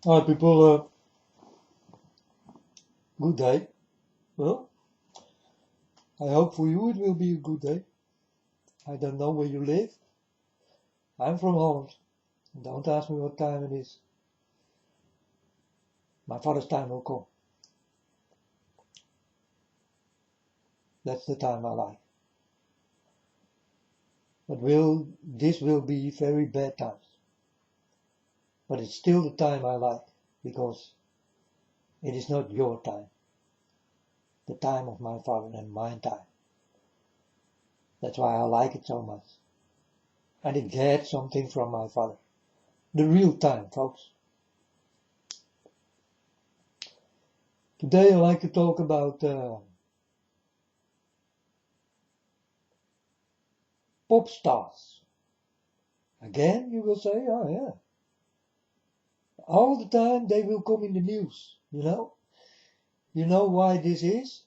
Hi people, good day. Well, I hope for you it will be a good day. I don't know where you live. I'm from Holland. Don't ask me what time it is. My father's time will come. That's the time I like. But this will be very bad times. But it's still the time I like, because it is not your time. The time of my father and my time. That's why I like it so much. I did get something from my father. The real time, folks. Today I like to talk about pop stars. Again, you will say, oh yeah. All the time they will come in the news, you know. You know why this is?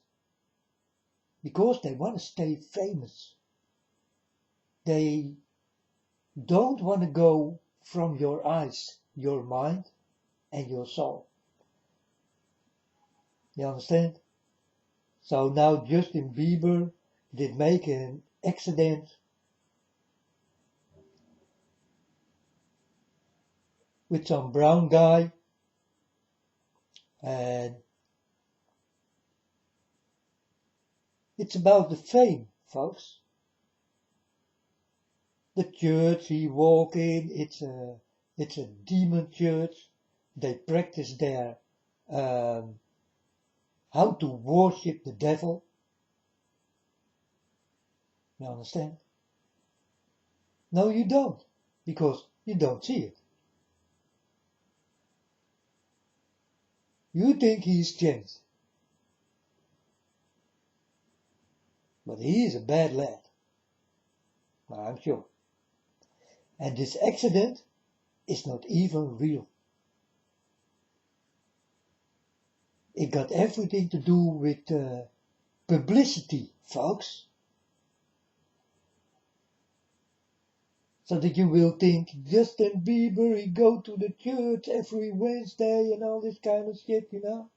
Because they want to stay famous. They don't want to go from your eyes, your mind and your soul. You understand? So now Justin Bieber did make an accident with some brown guy, and it's about the fame, folks. The church he walk in, it's a demon church. They practice there how to worship the devil. You understand? No, you don't, because you don't see it. You think he's changed, but he is a bad lad, I'm sure. And this accident is not even real. It got everything to do with publicity, folks. So that you will think Justin Bieber, he go to the church every Wednesday and all this kind of shit, you know.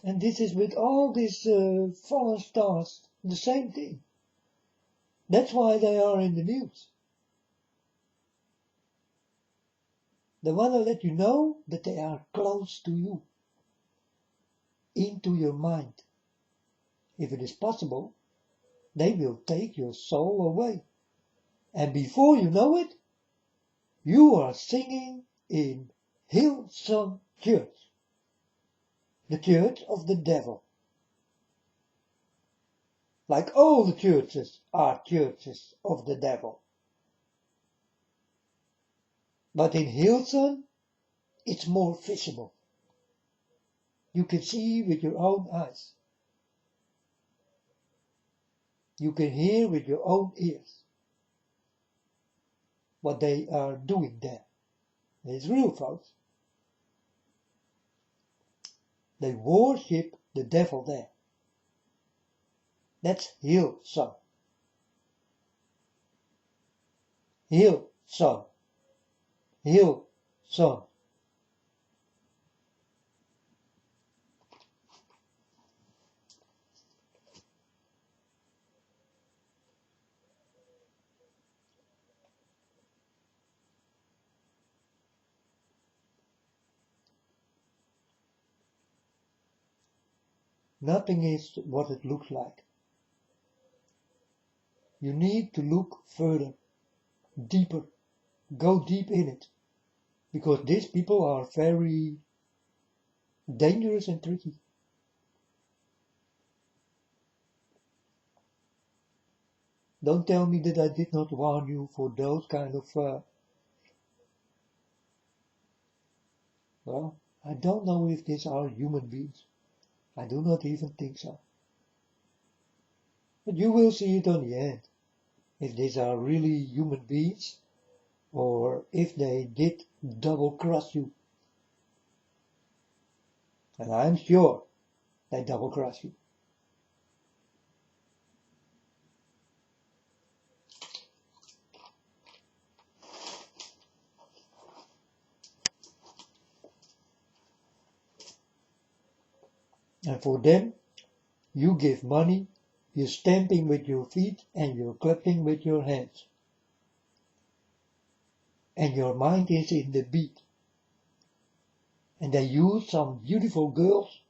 And this is with all these fallen stars, the same thing. That's why they are in the news. They want to let you know that they are close to you, into your mind. If it is possible, they will take your soul away. And before you know it, you are singing in hellsun church, the church of the devil. Like all the churches are churches of the devil. But in hellsun, it's more visible. You can see with your own eyes. You can hear with your own ears what they are doing there. It's real, folks. They worship the devil there. That's hellsun. Hellsun. Hellsun. Nothing is what it looks like. You need to look further, deeper, go deep in it, because these people are very dangerous and tricky. Don't tell me that I did not warn you for those kind of, well, I don't know if these are human beings. I do not even think so. But you will see it on the end, if these are really human beings, or if they did double cross you. And I'm sure they double cross you. And for them, you give money, you're stamping with your feet and you're clapping with your hands. And your mind is in the beat. And they use some beautiful girls,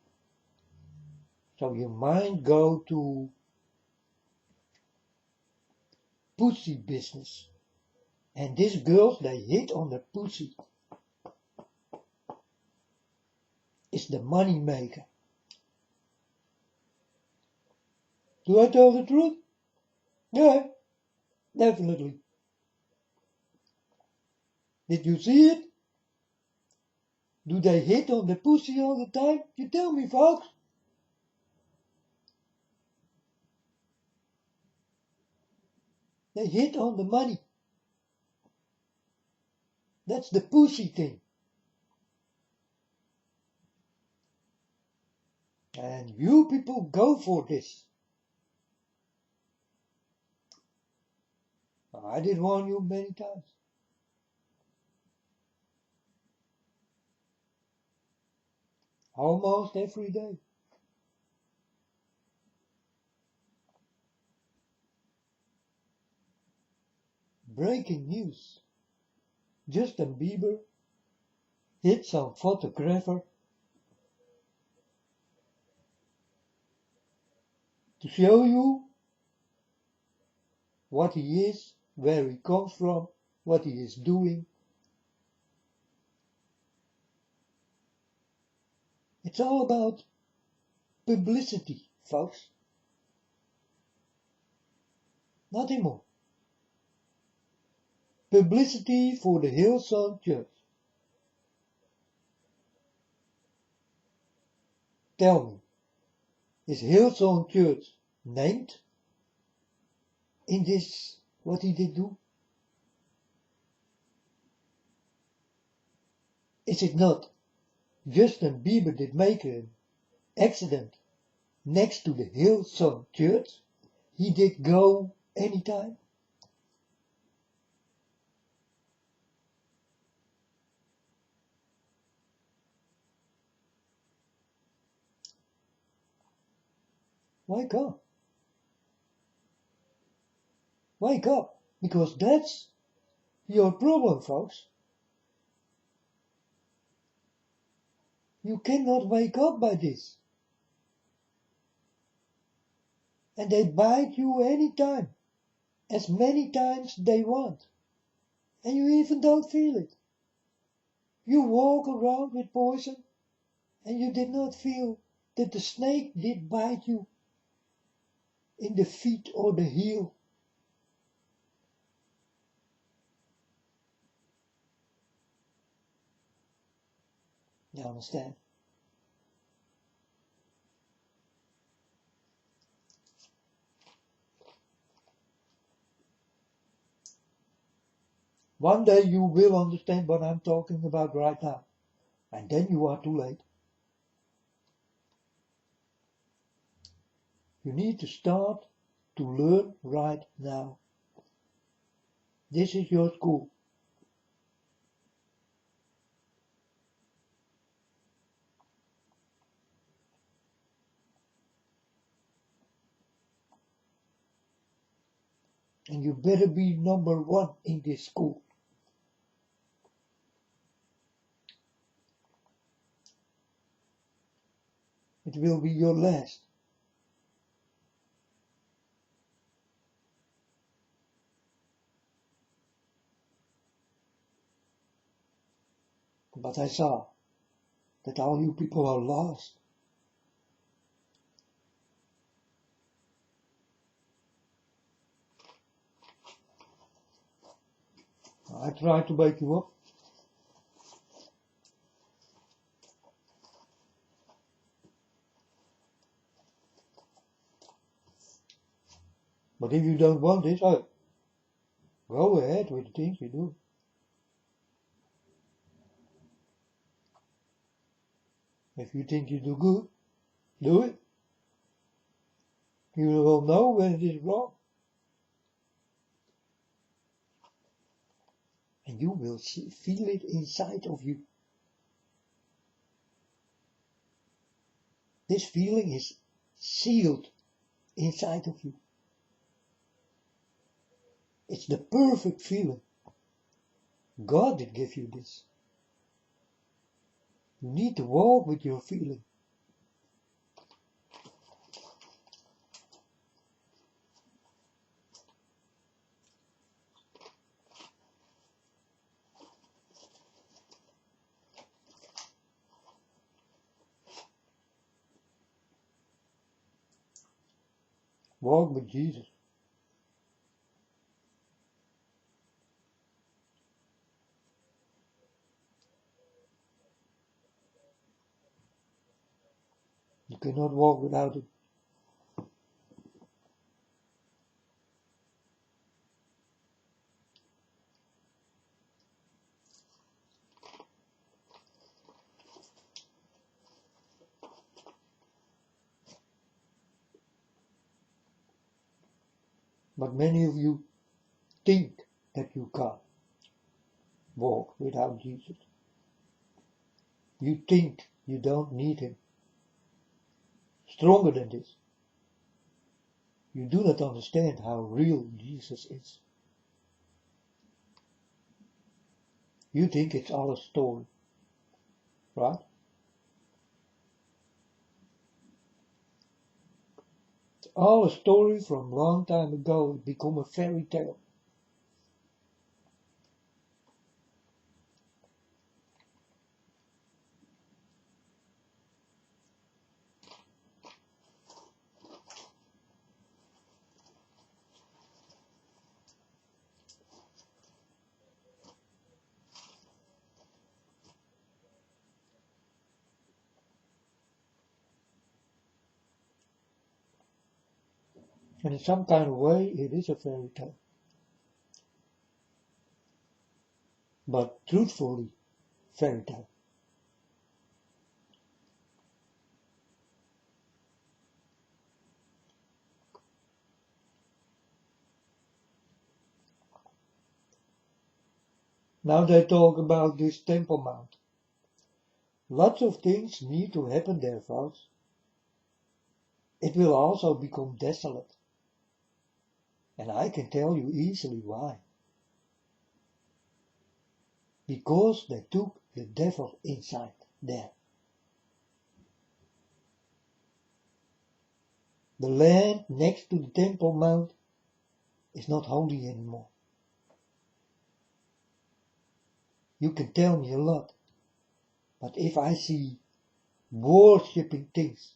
so your mind go to pussy business. And these girls, they hit on the pussy. It's the money maker. Do I tell the truth? Yeah, definitely. Did you see it? Do they hit on the pussy all the time? You tell me, folks. They hit on the money. That's the pussy thing. And you people go for this. I did warn you many times. Almost every day. Breaking news. Justin Bieber hit some photographer to show you what he is, where he comes from, what he is doing. It's all about publicity, folks. Nothing more. Publicity for the Hillsong Church. Tell me, is Hillsong Church named in this, what he did do? Is it not Justin Bieber did make an accident next to the Hillsong Church? He did go anytime. Wake up. Wake up, because that's your problem, folks. You cannot wake up by this. And they bite you anytime, as many times they want. And you even don't feel it. You walk around with poison, and you did not feel that the snake did bite you in the feet or the heel. You understand? One day you will understand what I'm talking about right now. And then you are too late. You need to start to learn right now. This is your school. And you better be number one in this school. It will be your last. But I saw that all you people are lost. I tried to wake you up. But if you don't want this, go ahead with the things you do. If you think you do good, do it. You will know when it is wrong. And you will feel it inside of you. This feeling is sealed inside of you. It's the perfect feeling. God did give you this. You need to walk with your feeling. Walk with Jesus. You cannot walk without it. But many of you think that you can't walk without Jesus. You think you don't need him. Stronger than this. You do not understand how real Jesus is. You think it's all a story, right? It's all a story from a long time ago. It became a fairy tale. And in some kind of way, it is a fairy tale. But truthfully, fairy tale. Now they talk about this Temple Mount. Lots of things need to happen there, folks. It will also become desolate. And I can tell you easily why. Because they took the devil inside there. The land next to the Temple Mount is not holy anymore. You can tell me a lot, but if I see worshipping things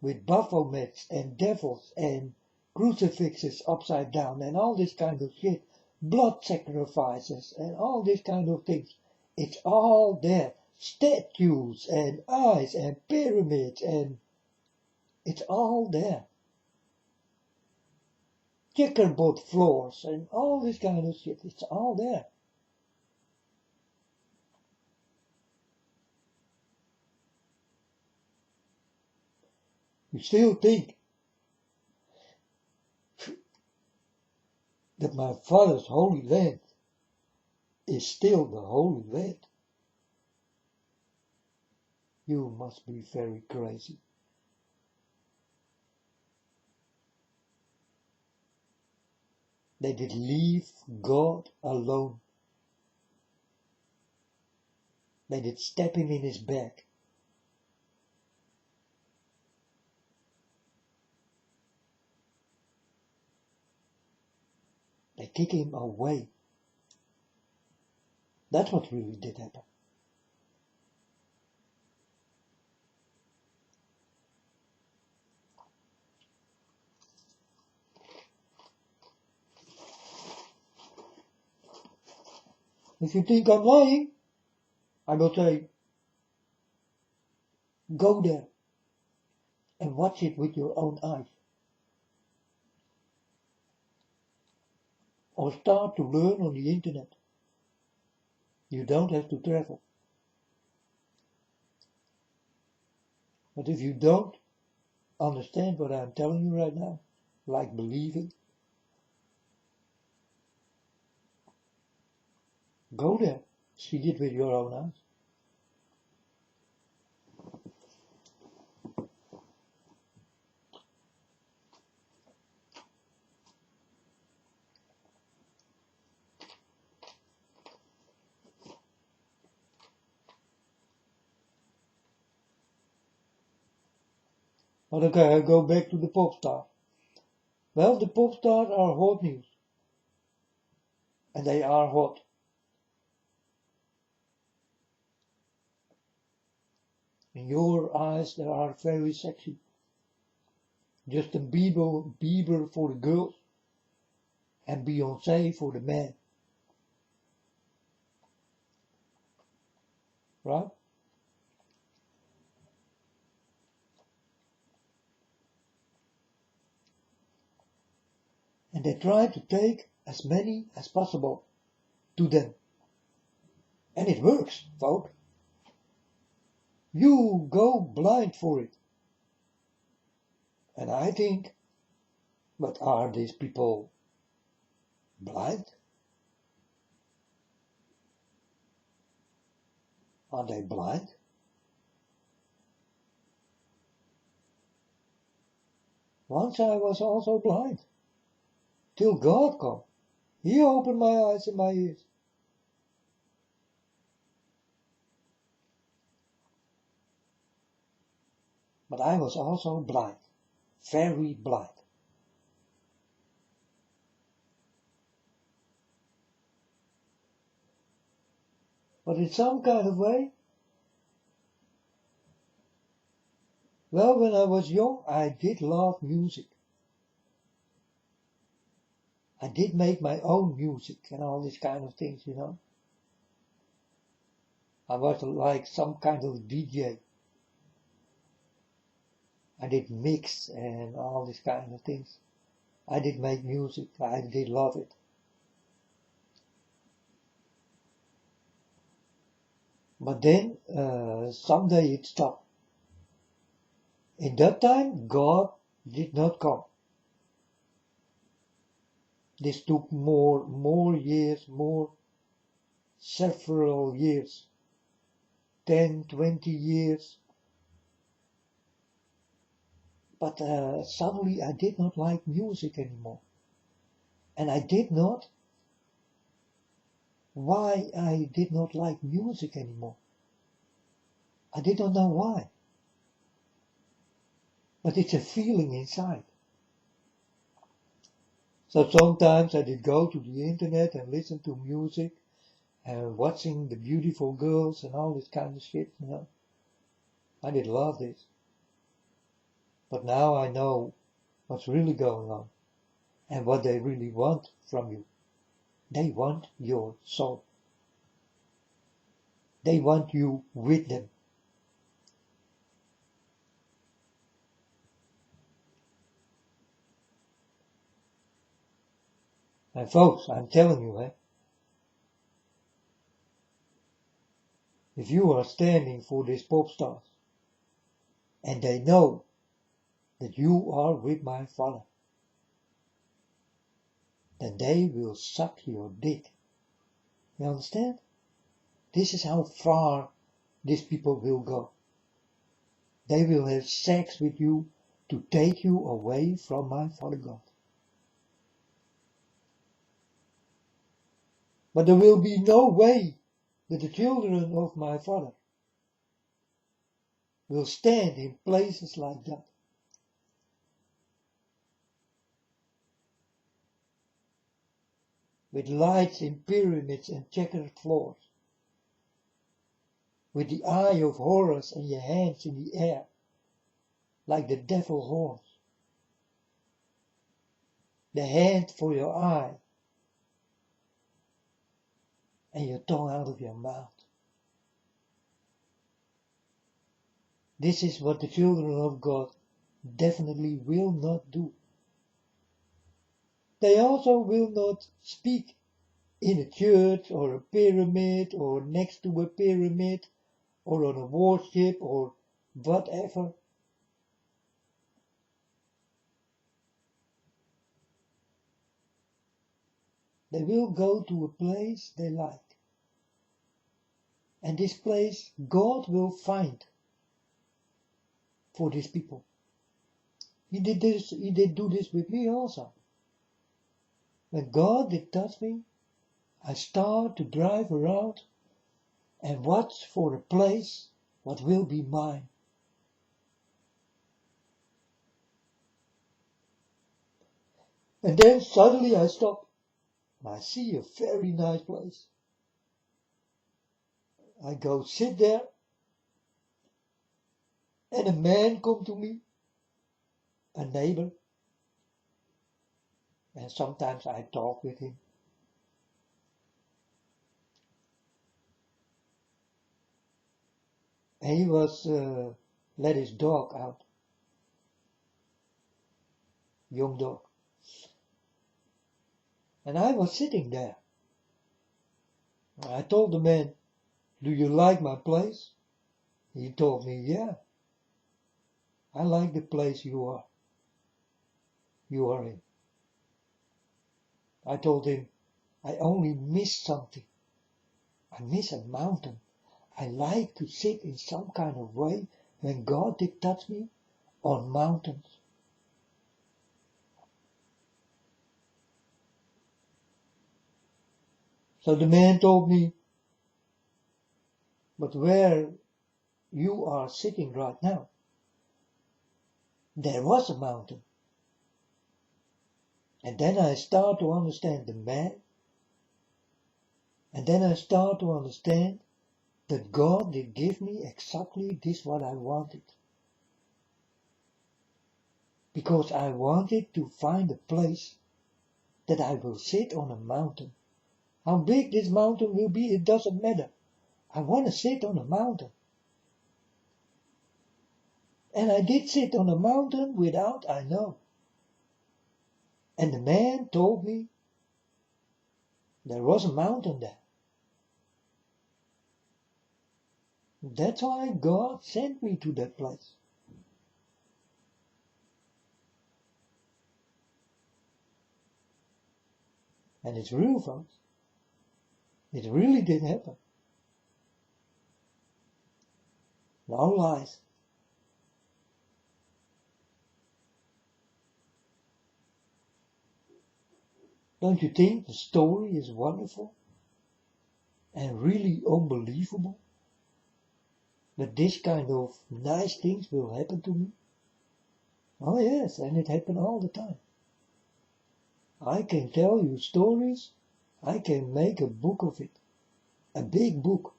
with baphomets and devils and crucifixes upside down and all this kind of shit, blood sacrifices and all this kind of things, it's all there. Statues and eyes and pyramids and it's all there. Checkerboard floors and all this kind of shit, it's all there. You still think that my father's holy land is still the holy land? You must be very crazy. They did leave God alone. They did stab him in his back. They kick him away. That's what really did happen. If you think I'm lying, I will say, go there and watch it with your own eyes. Or start to learn on the internet. You don't have to travel. But if you don't understand what I'm telling you right now, like believing, go there, see it with your own eyes. But okay, I go back to the pop stars. Well, the pop stars are hot news. And they are hot. In your eyes, they are very sexy. Justin Bieber for the girls and Beyoncé for the men. Right? And they try to take as many as possible to them. And it works, folks. You go blind for it. And I think, but are these people blind? Are they blind? Once I was also blind. Till God come. He opened my eyes and my ears. But I was also blind. Very blind. But in some kind of way, well, when I was young, I did love music. I did make my own music and all these kind of things, you know. I was like some kind of DJ. I did mix and all these kind of things. I did make music. I did love it. But then, someday it stopped. In that time, God did not come. This took more years, several years, 10, 20 years. But suddenly I did not like music anymore. And I did not. Why I did not like music anymore? I did not know why. But it's a feeling inside. So sometimes I did go to the internet and listen to music and watching the beautiful girls and all this kind of shit, you know. I did love this. But now I know what's really going on and what they really want from you. They want your soul. They want you with them. And folks, I'm telling you, if you are standing for these pop stars and they know that you are with my Father, then they will suck your dick. You understand? This is how far these people will go. They will have sex with you to take you away from my Father God. But there will be no way that the children of my Father will stand in places like that. With lights in pyramids and checkered floors. With the eye of Horus and your hands in the air, like the devil horns. The hand for your eye, and your tongue out of your mouth. This is what the children of God definitely will not do. They also will not speak in a church or a pyramid or next to a pyramid or on a warship or whatever. They will go to a place they like. And this place God will find for these people. He did do this with me also. When God did touch me, I start to drive around and watch for a place what will be mine. And then suddenly I stop. And I see a very nice place. I go sit there. And a man come to me. A neighbor. And sometimes I talk with him. And he was let his dog out. Young dog. And I was sitting there. I told the man, "Do you like my place?" He told me, "Yeah, I like the place you are in." I told him, "I only miss something. I miss a mountain. I like to sit in some kind of way when God did touch me on mountains." So the man told me, "But where you are sitting right now, there was a mountain." And then I start to understand the man. And then I start to understand that God did give me exactly this what I wanted. Because I wanted to find a place that I will sit on a mountain. How big this mountain will be, it doesn't matter. I want to sit on a mountain. And I did sit on a mountain without I know. And the man told me there was a mountain there. That's why God sent me to that place. And it's real, folks. It really did happen. No lies. Don't you think the story is wonderful and really unbelievable? That this kind of nice things will happen to me? Oh yes, and it happened all the time. I can tell you stories, I can make a book of it, a big book.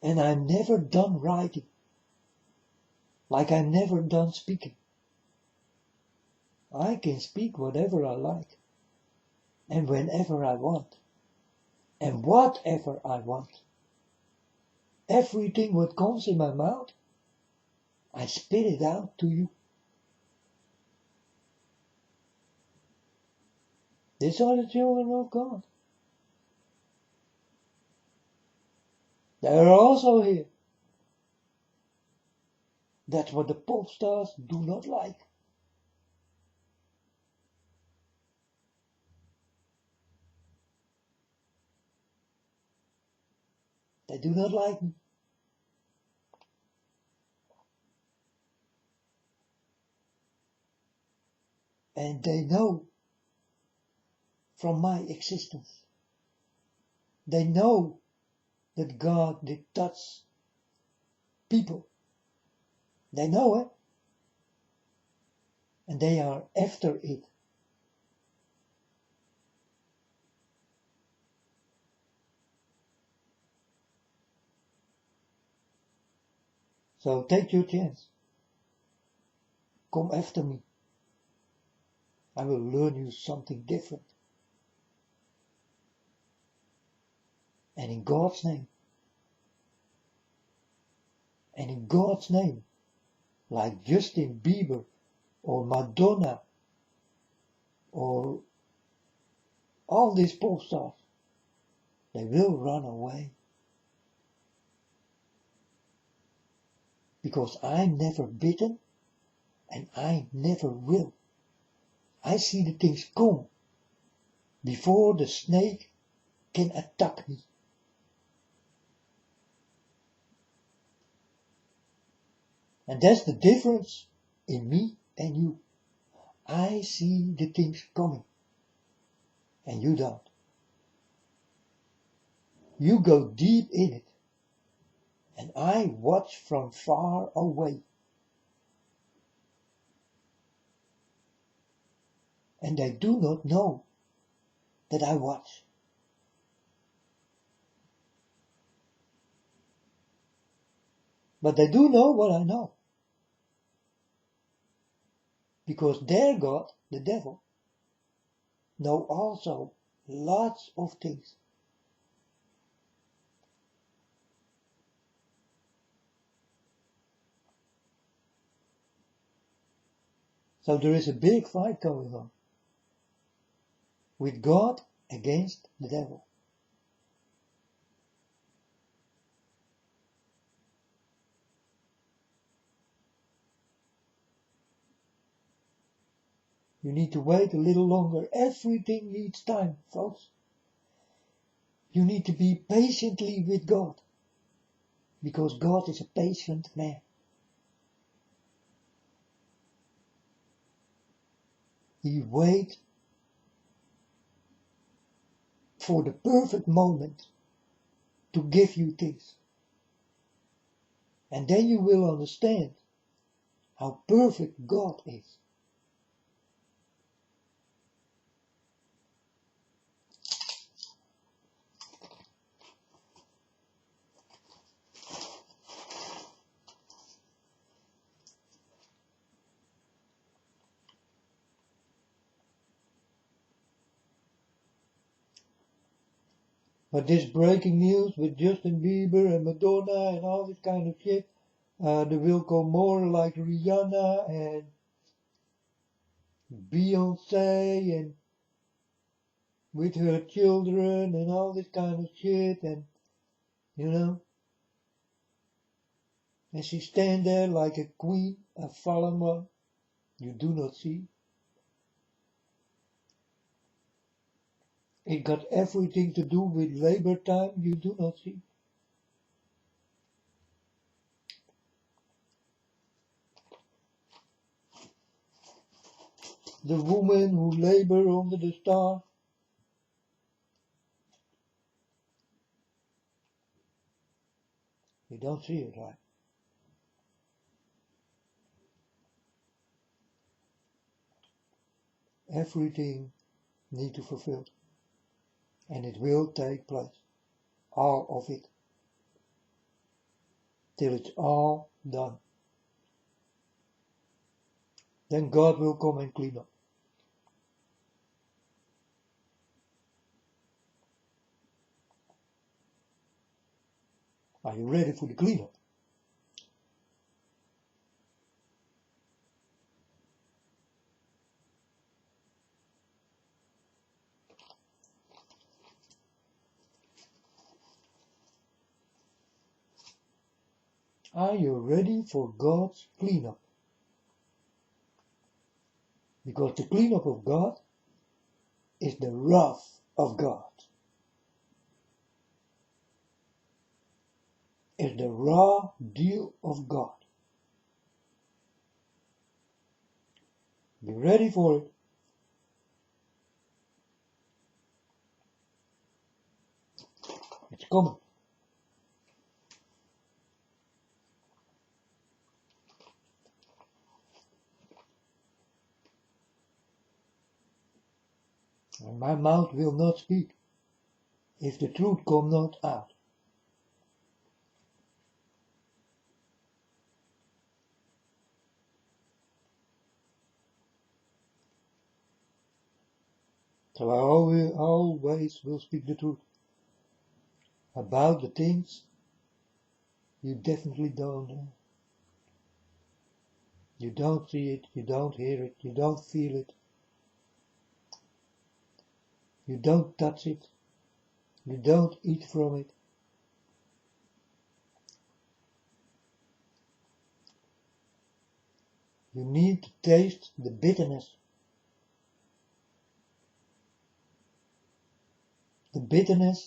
And I'm never done writing, like I'm never done speaking. I can speak whatever I like, and whenever I want, and whatever I want. Everything what comes in my mouth, I spit it out to you. These are the children of God. They are also here. That's what the pop stars do not like. They do not like me. And they know from my existence. They know that God did touch people. They know it. And they are after it. So take your chance. Come after me. I will learn you something different. And in God's name. And in God's name. Like Justin Bieber or Madonna or all these pop stars. They will run away. Because I'm never bitten and I never will. I see the things come before the snake can attack me. And that's the difference in me and you. I see the things coming and you don't. You go deep in it and I watch from far away. and they do not know that I watch. But they do know what I know. Because their God, the devil, know also lots of things. So there is a big fight going on with God against the devil. You need to wait a little longer. Everything needs time, folks. You need to be patiently with God, because God is a patient man. He waits for the perfect moment to give you things. And then you will understand how perfect God is. But this breaking news with Justin Bieber and Madonna and all this kind of shit, there will come more like Rihanna and Beyonce and with her children and all this kind of shit, and you know, and she stand there like a queen, a fallen one you do not see. It got everything to do with labor time you do not see. The woman who labor under the star. You don't see it, right? Everything need to fulfill, and it will take place, all of it, till it's all done. Then God will come and clean up. Are you ready for the cleanup? Are you ready for God's cleanup? Because the cleanup of God is the wrath of God. Is the raw deal of God. Be ready for it. It's coming. And my mouth will not speak if the truth come not out. So I always will speak the truth about the things you definitely don't know. You don't see it, you don't hear it, you don't feel it, you don't touch it, you don't eat from it. You need to taste the bitterness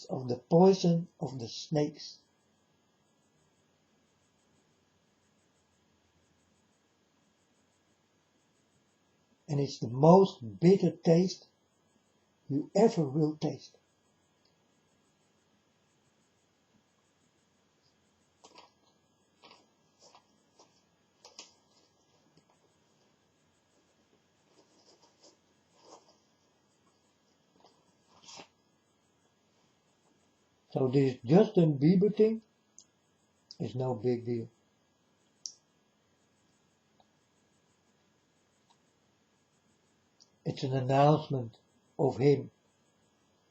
of the poison of the snakes. And it's the most bitter taste you ever will taste. So this Justin Bieber thing is no big deal. It's an announcement of him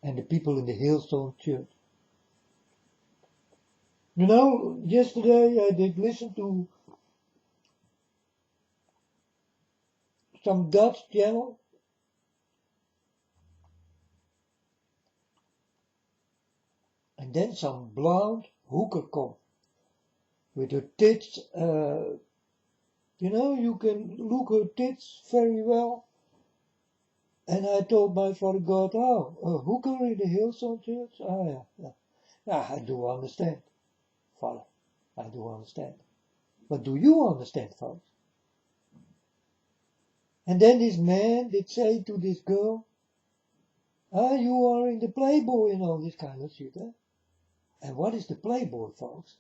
and the people in the Hillsong Church. You know, yesterday I did listen to some Dutch channel. And then some blonde hooker come with her tits, you know, you can look her tits very well. And I told my father, God, oh, a hooker in the Hillsong Church? Oh, yeah. Yeah, I do understand, Father. I do understand. But do you understand, folks? And then this man did say to this girl, you are in the Playboy and all this kind of shit, eh? And what is the Playboy, folks?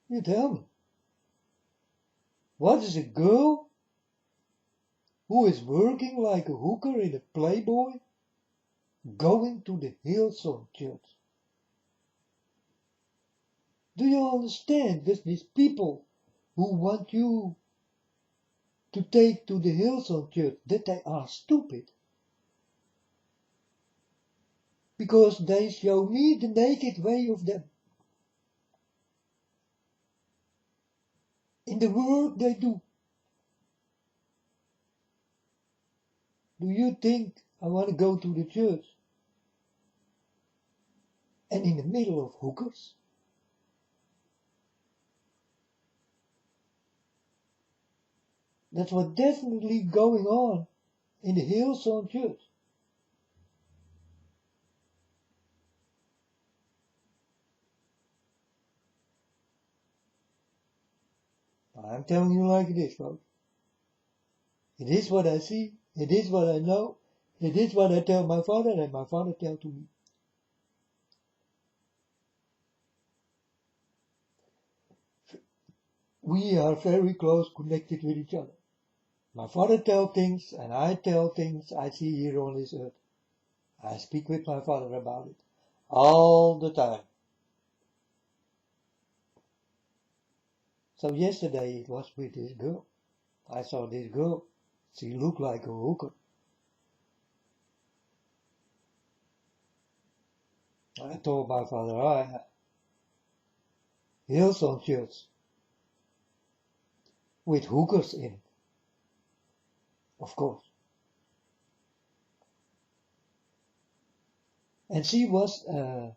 You tell me. What is a girl who is working like a hooker in a Playboy going to the Hillsong Church? Do you understand that these people who want you to take to the Hillsong Church, that they are stupid? Because they show me the naked way of them. In the work they do. Do you think I want to go to the church and in the middle of hookers? That's what's definitely going on in the Hillsong Church. I'm telling you like it is, folks. It is what I see, it is what I know, it is what I tell my father and my father tells to me. We are very close connected with each other. My father tells things and I tell things I see here on this earth. I speak with my father about it all the time. So yesterday it was with this girl. I saw this girl. She looked like a hooker. I told my father, Hillsong Church with hookers in it, of course. And she was a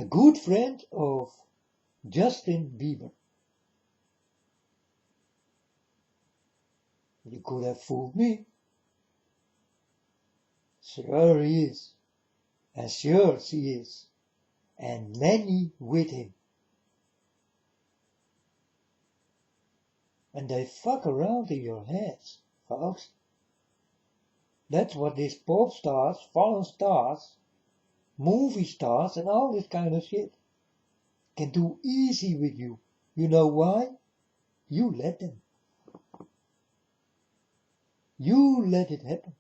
good friend of Justin Bieber. You could have fooled me. Sure he is, and sure she is, and many with him. And they fuck around in your heads, folks. That's what these pop stars, foreign stars, movie stars, and all this kind of shit can do easy with you. You know why? You let them. You let it happen.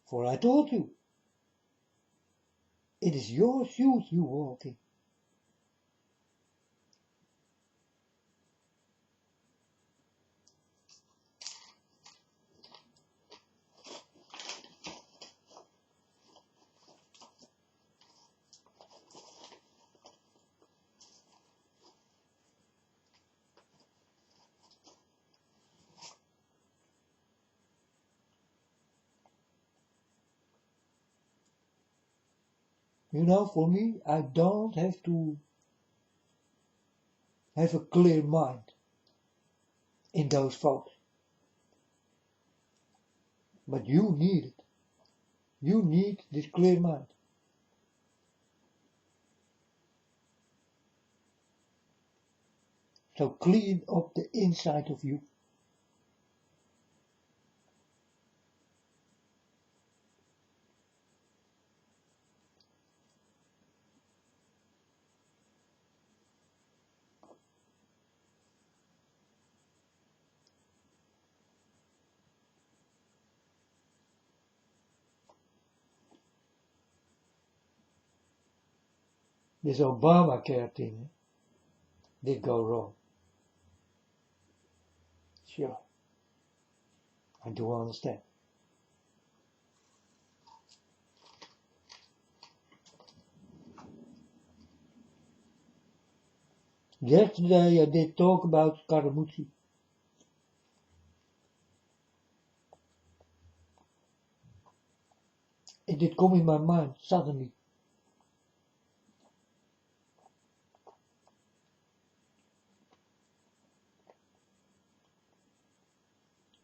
For I told you, it is your shoes you walk in. You know, for me, I don't have to have a clear mind in those folks. But you need it. You need this clear mind. So clean up the inside of you. this Obamacare thing did go wrong. Sure, I do understand. Yesterday I did talk about Scaramucci. It did come in my mind suddenly.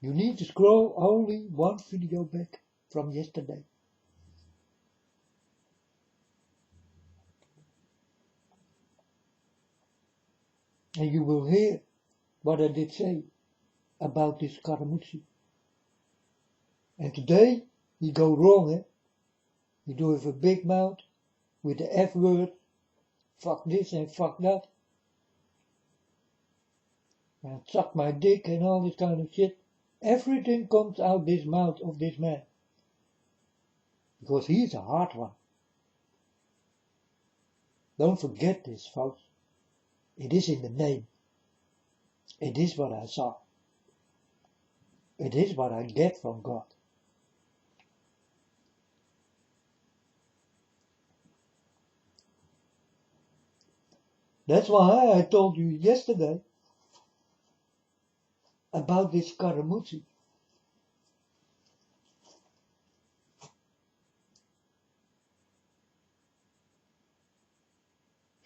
You need to scroll only one video back from yesterday. And you will hear what I did say about this Scaramucci. And today, he go wrong, eh? He do have a big mouth, with the F word, fuck this and fuck that. And suck my dick and all this kind of shit. Everything comes out this mouth of this man. Because he is a hard one. Don't forget this, folks. It is in the name. It is what I saw. It is what I get from God. That's why I told you yesterday about this Scaramucci.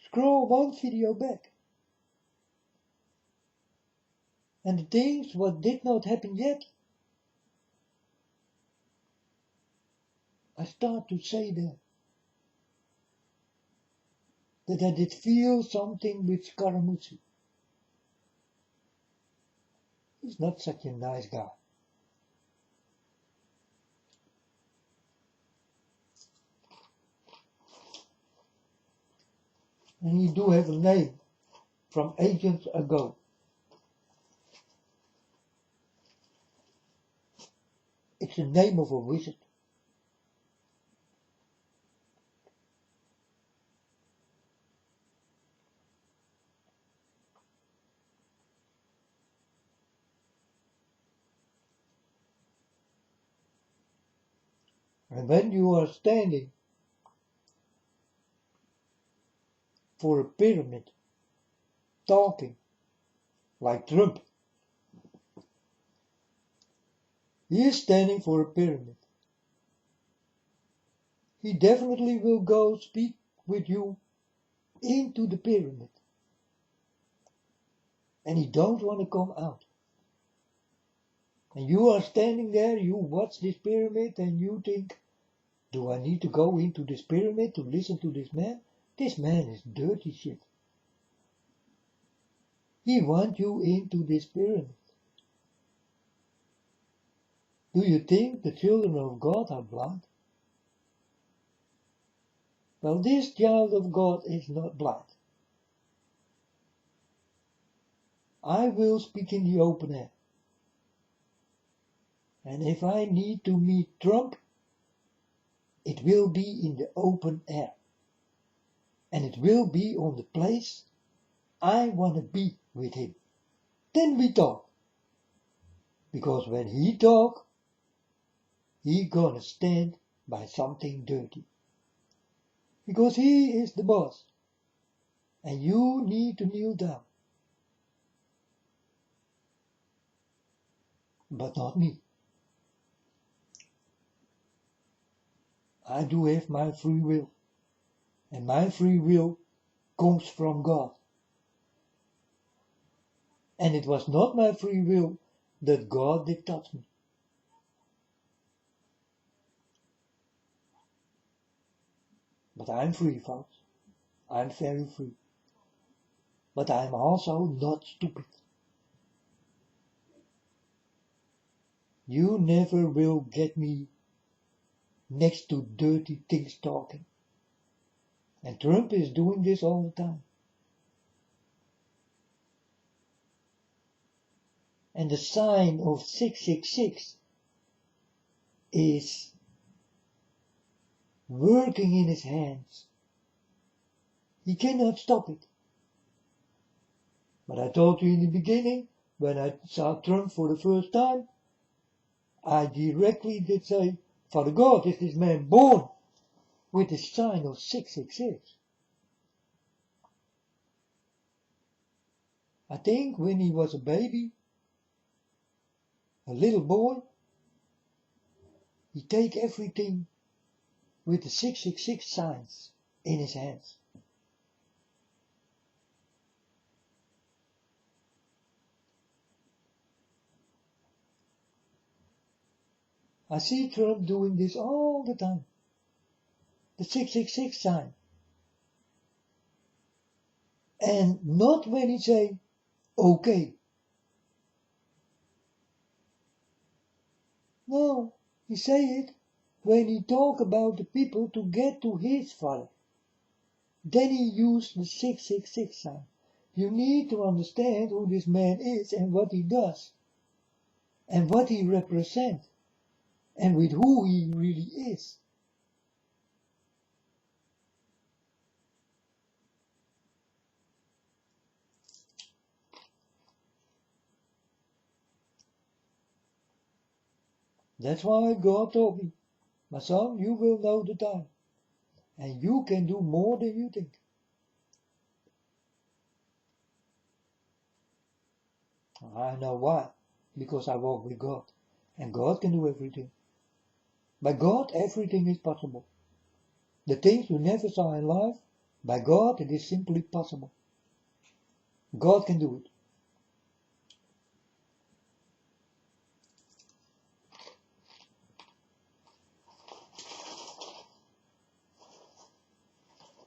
Scroll one video back. And the things what did not happen yet, I start to say there. That I did feel something with Scaramucci. He's not such a nice guy. And he do have a name from ages ago. It's the name of a wizard. And when you are standing for a pyramid, talking like Trump, he is standing for a pyramid. He definitely will go speak with you into the pyramid. And he don't want to come out. And you are standing there, you watch this pyramid and you think, do I need to go into this pyramid to listen to this man? This man is dirty shit. He wants you into this pyramid. Do you think the children of God are blind? Well, this child of God is not blind. I will speak in the open air. And if I need to meet Trump, it will be in the open air. And it will be on the place I want to be with him. Then we talk. Because when he talk, he gonna stand by something dirty. Because he is the boss. And you need to kneel down. But not me. I do have my free will. And my free will comes from God. And it was not my free will that God did touch me. But I'm free, folks. I'm very free. But I'm also not stupid. You never will get me next to dirty things talking. And Trump is doing this all the time. And the sign of 666 is working in his hands. He cannot stop it. But I told you in the beginning, when I saw Trump for the first time, I directly did say, Father God, is this man born with the sign of 666? I think when he was a baby, a little boy, he take everything with the 666 signs in his hands. I see Trump doing this all the time. The 666 sign. And not when he say, okay. No, he say it when he talk about the people to get to his Father. Then he used the 666 sign. You need to understand who this man is and what he does. And what he represents. And with who he really is. That's why God told me, my son, you will know the time. And you can do more than you think. I know why. Because I walk with God. And God can do everything. By God, everything is possible. The things you never saw in life, by God, it is simply possible. God can do it.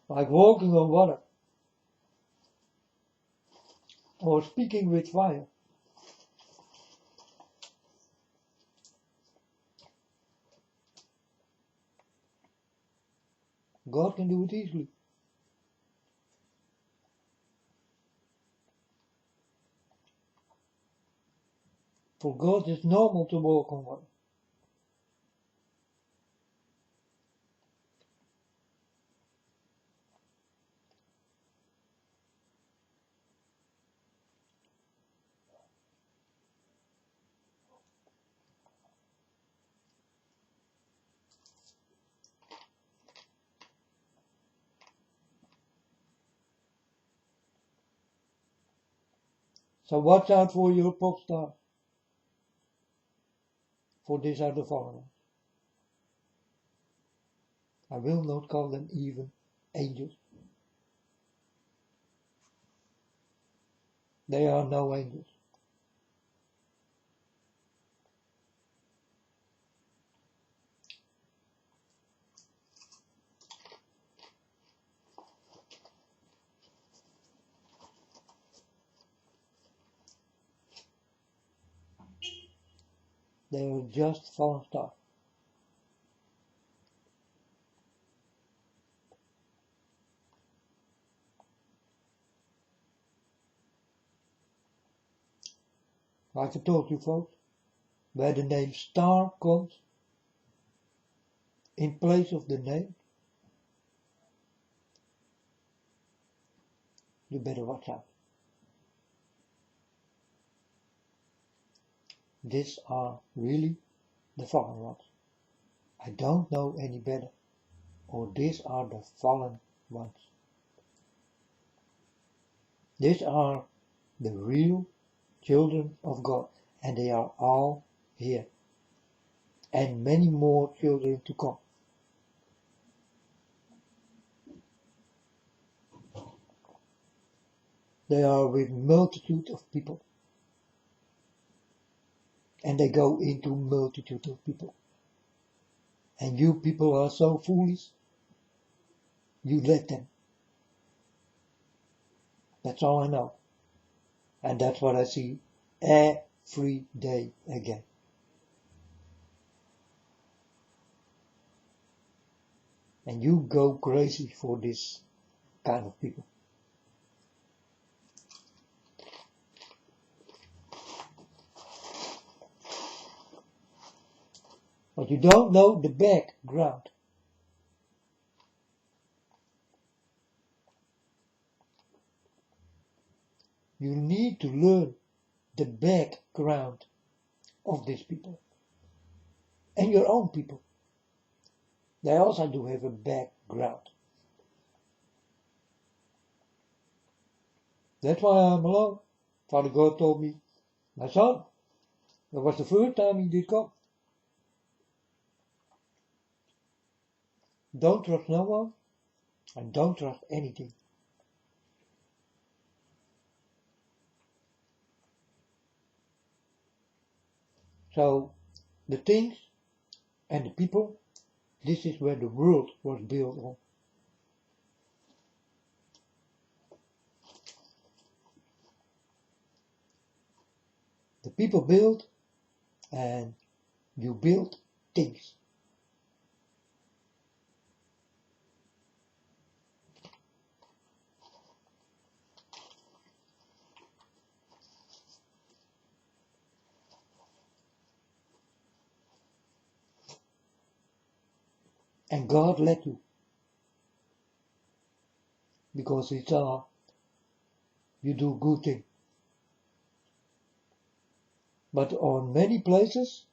Like walking on water. Or speaking with fire. God can do it easily. For God it's normal to walk on water. So watch out for your pop star. For these are the followers. I will not call them even angels. They are no angels. They are just fallen stars. Like I told you folks, where the name star comes in place of the name, you better watch out. These are really the fallen ones. I don't know any better. Or these are the fallen ones. These are the real children of God. And they are all here. And many more children to come. They are with multitude of people. And they go into multitude of people. And you people are so foolish, you let them. That's all I know. And that's what I see every day again. And you go crazy for this kind of people. But you don't know the background. You need to learn the background of these people. And your own people. They also do have a background. That's why I'm alone. Father God told me, my son, that was the first time he did come. Don't trust no one, and don't trust anything. So, the things and the people, this is where the world was built on. The people build, and you build things. And God let you. Because He saw you do good things. But on many places,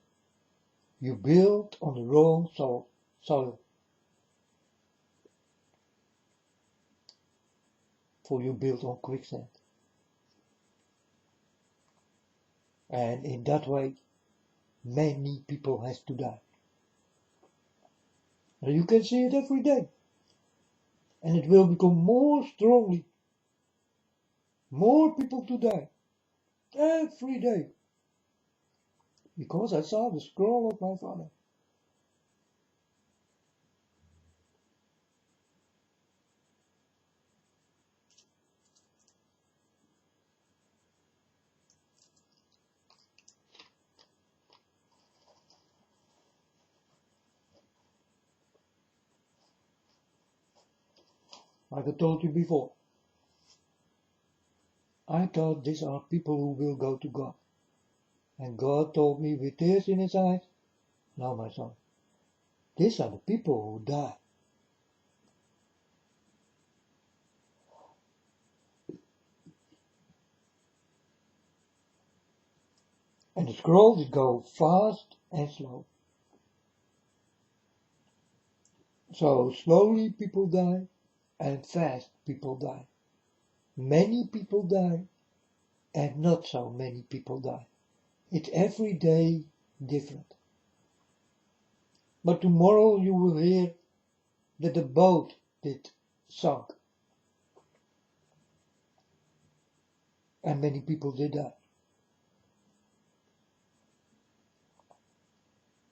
you build on the wrong soil. For you build on quicksand. And in that way, many people has to die. And you can see it every day. And it will become more strongly. More people to die. Every day. Because I saw the scroll of my father. Like I told you before. I thought these are people who will go to God. And God told me with tears in His eyes, no, my son, these are the people who die. And the scrolls go fast and slow. So slowly people die, and fast people die. Many people die, and not so many people die. It's every day different. But tomorrow you will hear that the boat did sunk. And many people did die.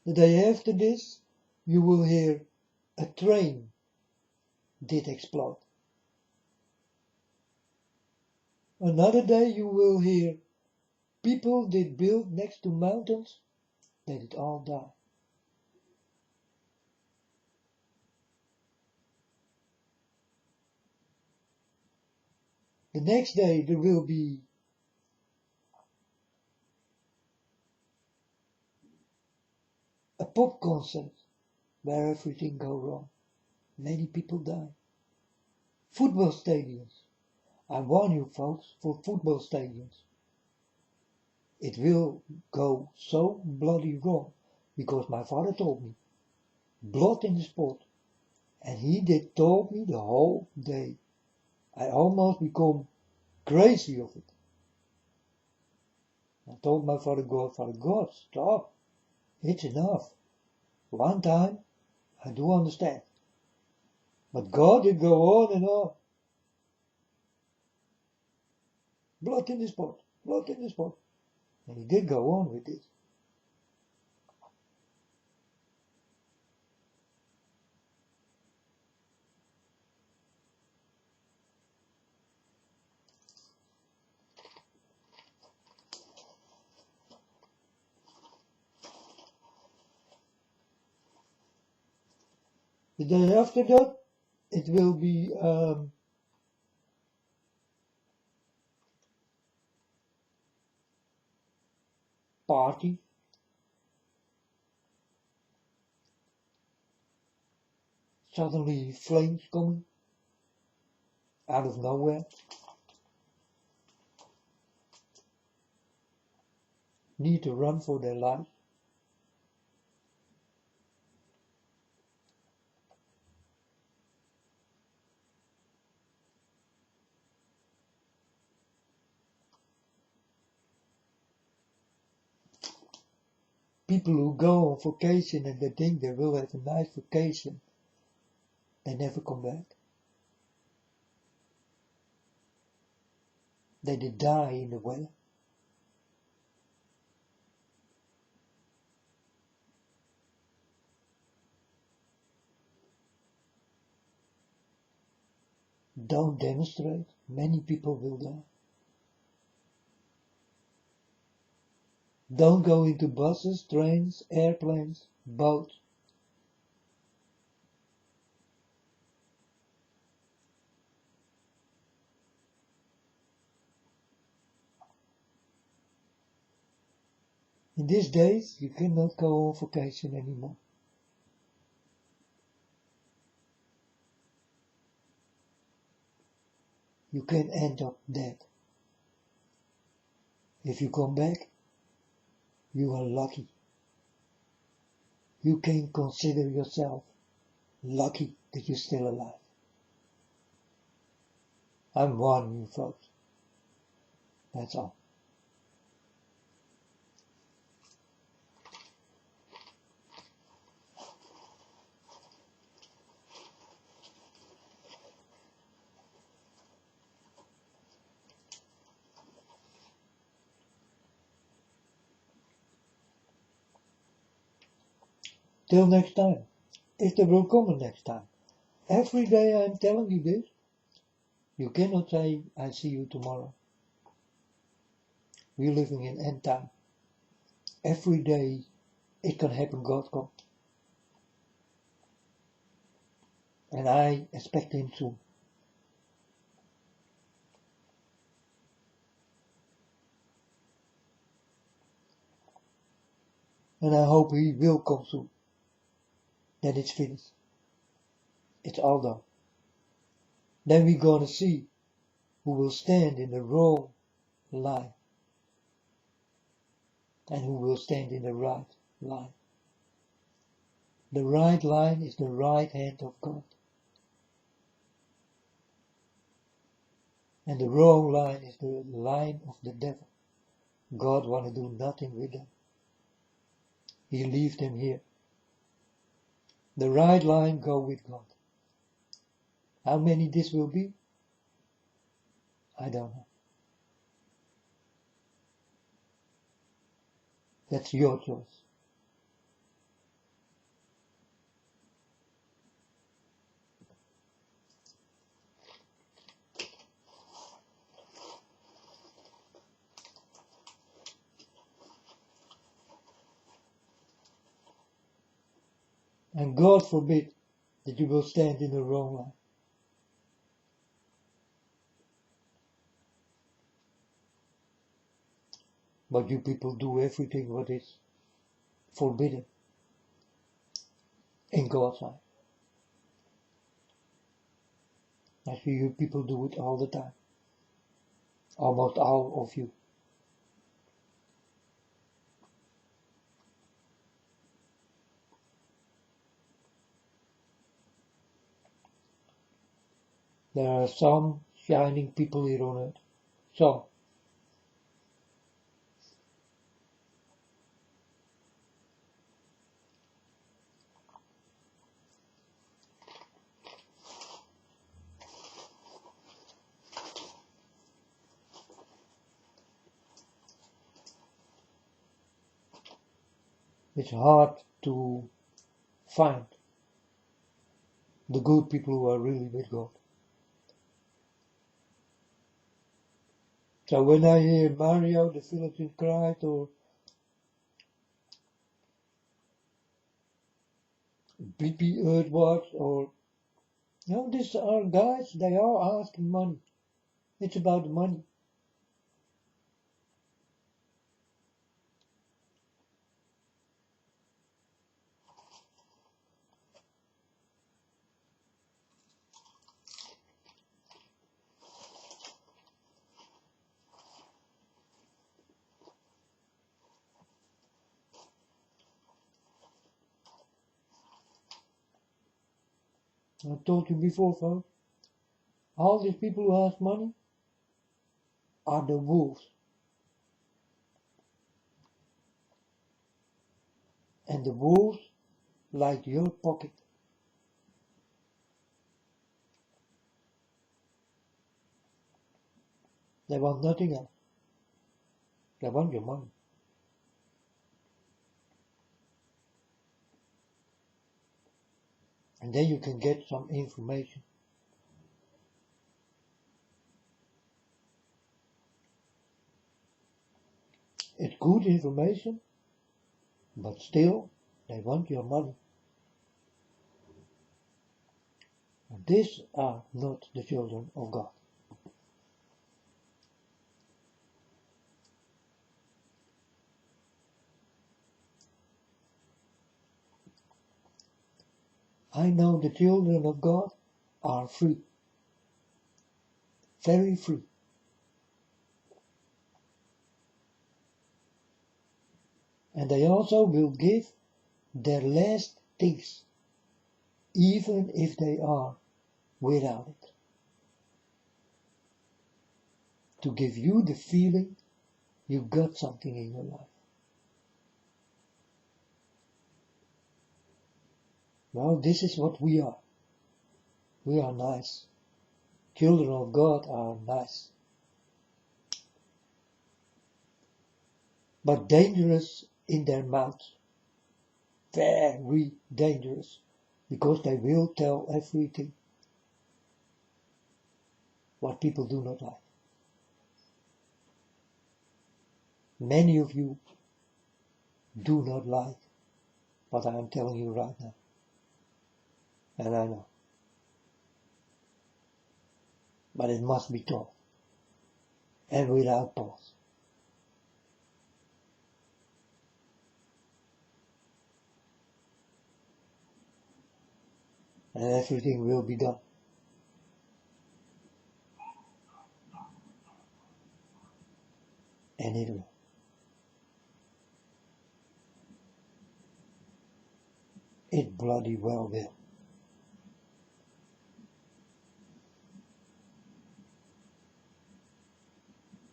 The day after this, you will hear a train did explode. Another day you will hear people did build next to mountains, they did all die. The next day there will be a pop concert where everything goes wrong. Many people die. Football stadiums. I warn you folks, for football stadiums. It will go so bloody wrong, because my father told me, blood in the sport. And he did told me the whole day. I almost become crazy of it. I told my Father God, stop. It's enough. One time, I do understand. But God did go on and on. Blood in the spot, blood in the spot. And he did go on with this. The day after that, it will be party. Suddenly flames coming out of nowhere. need to run for their lives. People who go on vacation and they think they will have a nice vacation, they never come back. They die in the weather. Don't demonstrate. Many people will die. Don't go into buses, trains, airplanes, boats. In these days, you cannot go on vacation anymore. You can end up dead. If you come back, you are lucky. You can consider yourself lucky that you're still alive. I'm warning you, folks. That's all. Till next time, if there will come a next time. Every day I am telling you this. You cannot say, I see you tomorrow. We're living in end time. Every day it can happen, God comes. And I expect him soon. And I hope he will come soon. Then it's finished. It's all done. Then we're gonna see who will stand in the wrong line and who will stand in the right line. The right line is the right hand of God. And the wrong line is the line of the devil. God want to do nothing with them. He leave them here. The right line go with God. How many this will be? I don't know. That's your choice. And God forbid that you will stand in the wrong line. But you people do everything what is forbidden in God's eye. I see you people do it all the time. Almost all of you. There are some shining people here on earth. Some. It's hard to find the good people who are really with God. So when I hear Mario, the Village in Christ, or BP Earthwatch, or these are guys, they are asking money. It's about the money. I told you before, folks, all these people who ask money are the wolves. And the wolves like your pocket. They want nothing else. They want your money. And then you can get some information. It's good information, but still they want your money. And these are not the children of God. I know the children of God are free. Very free. And they also will give their last things, even if they are without it. To give you the feeling you got something in your life. Well, this is what we are. We are nice. Children of God are nice. But dangerous in their mouths. Very dangerous. Because they will tell everything. What people do not like. Many of you do not like what I am telling you right now. And I know. But it must be told. And without pause. And everything will be done. And it will. It bloody well will.